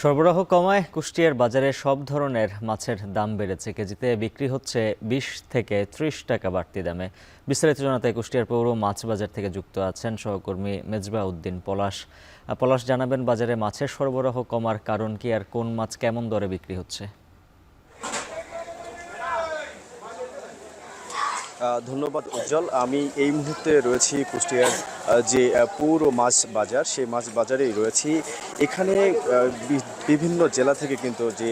সরবরাহ কমায় কুষ্টিয়ার বাজারে সব ধরনের মাছের দাম বেড়েছে। কেজিতে বিক্রি হচ্ছে 20 থেকে 30 টাকা বাড়তি দামে। বিস্তারিত জানাতে কুষ্টিয়ার পৌর মাছ বাজার থেকে যুক্ত আছেন সহকর্মী মেজবাহ উদ্দিন পলাশ। পলাশ, জানাবেন বাজারে মাছের সরবরাহ কমার কারণ কি, আর কোন মাছ কেমন দরে বিক্রি হচ্ছে? ধন্যবাদ উজ্জ্বল। আমি এই মুহূর্তে রয়েছি কুষ্টিয়ার যে পৌর মাছ বাজার, সেই মাছ বাজারেই রয়েছি। এখানে বিভিন্ন জেলা থেকে কিন্তু যে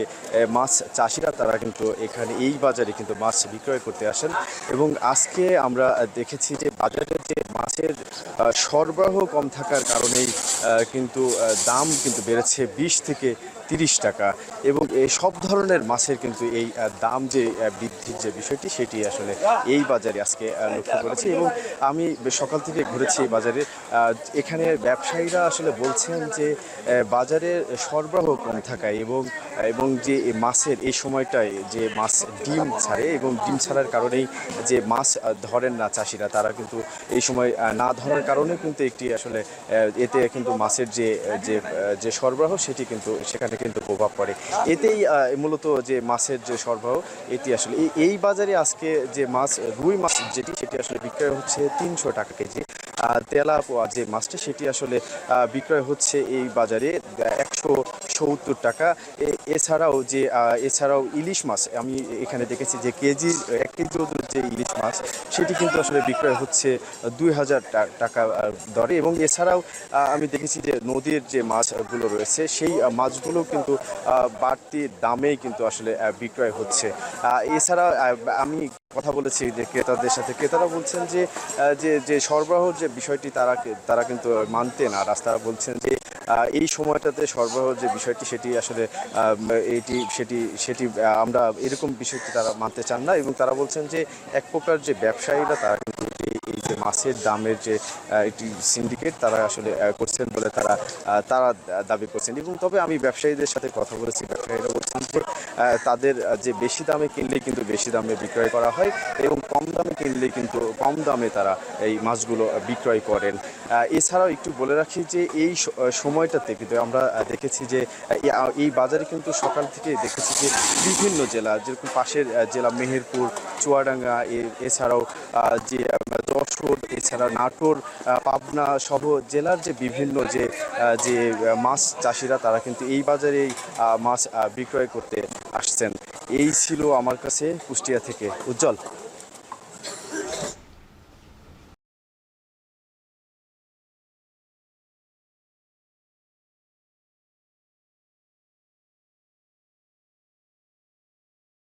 মাছ চাষিরা তারা কিন্তু এখানে এই বাজারে কিন্তু মাছ বিক্রয় করতে আসেন, এবং আজকে আমরা দেখেছি যে বাজারে যে মাছের সরবরাহ কম থাকার কারণেই কিন্তু দাম কিন্তু বেড়েছে 20 থেকে 30 টাকা, এবং এই সব ধরনের মাছের কিন্তু এই দাম যে বৃদ্ধির যে বিষয়টি সেটি আসলে এই বাজারে আজকে লক্ষ্য করেছি। এবং আমি সকাল থেকে ঘুরেছি এই বাজারে। এখানে ব্যবসায়ীরা আসলে বলছেন যে বাজারে সরবরাহ কম থাকায় এবং এবং যে মাছের এই সময়টায় যে মাছ ডিম ছাড়ে, এবং ডিম ছাড়ার কারণেই যে মাছ ধরেন না চাষিরা, তারা কিন্তু এই সময় না ধরার কারণে কিন্তু একটি আসলে এতে কিন্তু মাছের যে যে যে সরবরাহ সেটি কিন্তু সেখানে কিন্তু প্রভাব পড়ে। এতেই মূলত যে মাছের যে সরবরাহ এটি আসলে এই বাজারে আজকে যে মাছ রুই মাছ যেটি সেটি আসলে বিক্রয় হচ্ছে 300 টাকা কেজি। তেলাপোয়া যে মাছটা সেটি আসলে বিক্রয় হচ্ছে এই বাজারে 170 টাকা। এছাড়াও ইলিশ মাছ আমি এখানে দেখেছি যে কেজি 1 কেজি ওজনের যে ইলিশ মাছ সেটি কিন্তু আসলে বিক্রয় হচ্ছে 2000 টাকা দরে। এবং এছাড়াও আমি দেখেছি যে নদীর যে মাছগুলো রয়েছে সেই মাছগুলো কিন্তু বাড়তি দামেই কিন্তু আসলে বিক্রয় হচ্ছে। এছাড়া আমি কথা বলেছি যে ক্রেতাদের সাথে, ক্রেতারা বলছেন যে যে যে সরবরাহ যে বিষয়টি তারা কিন্তু মানতে না। তারা বলছেন যে এই সময়টাতে সরবরাহ যে বিষয়টি সেটি আসলে সেটি আমরা এরকম বিষয়টি তারা মানতে চান না, এবং তারা বলছেন যে এক প্রকার যে ব্যবসায়ীরা তারা কিন্তু এই যে মাছের দামের যে একটি সিন্ডিকেট তারা আসলে করছেন বলে তারা দাবি করছেন। এবং তবে আমি ব্যবসায়ীদের সাথে কথা বলেছি, ব্যবসায়ীরা বলছেন যে তাদের যে বেশি দামে কিনলে কিন্তু বেশি দামে বিক্রয় করা হয়, এবং কম দামে কিনলে কিন্তু কম দামে তারা এই মাছগুলো বিক্রয় করেন। এছাড়াও একটু বলে রাখি যে এই সময়টাতে কিন্তু আমরা দেখেছি যে এই বাজারে কিন্তু সকাল থেকে দেখেছি যে বিভিন্ন জেলা, যেরকম পাশের জেলা মেহেরপুর, চুয়াডাঙ্গা, এছাড়াও যে যশোর, এছাড়া নাটোর, পাবনা সহ জেলার যে বিভিন্ন যে মাছ চাষিরা তারা কিন্তু এই বাজারেই মাছ বিক্রয় করতে আসছেন। এই ছিল আমার কাছে কুষ্টিয়া থেকে উজ্জ্বল।